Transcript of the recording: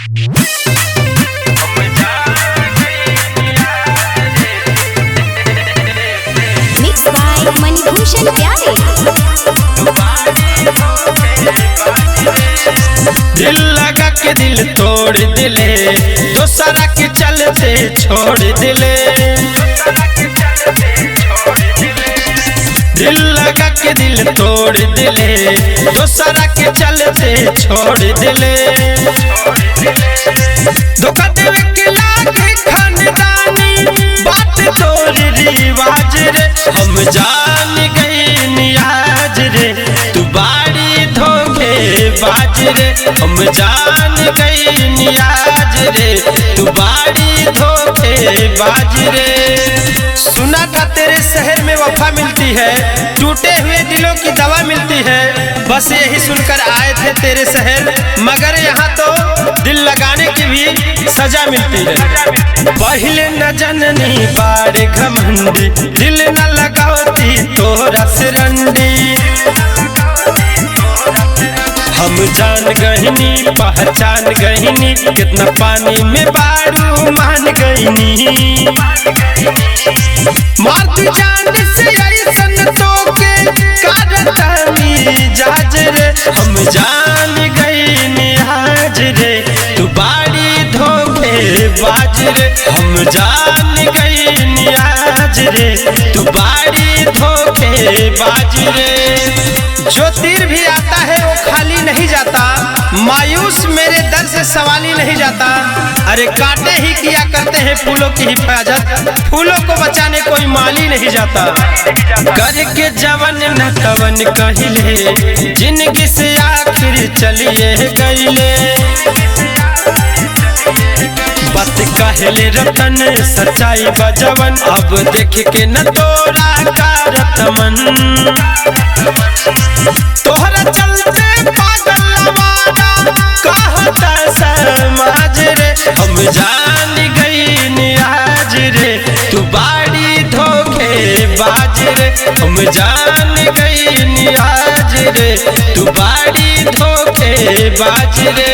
Mix by Manibhushan प्यारे। दिल लगा के दिल तोड़ दिले, दोसरा के चलते छोड़ दिले। दिल लगा के दिल तोड़ दिले, दोसरा के चलते छोड़ दिले। धोखा देवे के लागे खानदानी, बात तोड़ रिवाज रे। हम जान गए नियाज रे, तू बाड़ी धोखेबाज रे। हम जान गए नियाज रे, तू बाड़ी धोखेबाज रे। सुना था तेरे शहर में वफा मिलती है, टूटे हुए दिलों की दवा मिलती है। बस यही सुनकर आए थे तेरे शहर, मगर यहाँ तो दिल लगाने की भी सजा मिलती है। पहले न जननी बारे घमंडी, दिल न लगाती तोरा सिरंडी। हम जान गहिनी पहचान गहिनी, कितना पानी में बारू मान गहिनी। मार तू जान से ऐसन तो के कारतानी जाज रे। हम जान गहिनी आज रे, तू बाड़ी धोखेबाज रे। हम जान गहिनी आज रे, तू बाड़ी धोखेबाज रे। जो तीर भी आता है वो खाली नहीं जाता, मायूस मेरे दर से सवाल ही नहीं जाता। अरे कांटे ही किया करते हैं फूलों की हिफाजत, फूलों को बचाने कोई माली नहीं जाता। करके जवन न तवन कहिले, जिंदगी से आखिर चलिए गईले। बात कहले रतन सच्चाई बजवन, अब देख के न तोरा कारत मन। तोहरा चलते पागल आवारा कहता समाज रे। हम जान गई आज रे, तू बाड़ी धोखेबाज रे। हम जान गई आज रे, तू बाड़ी धोखेबाज रे।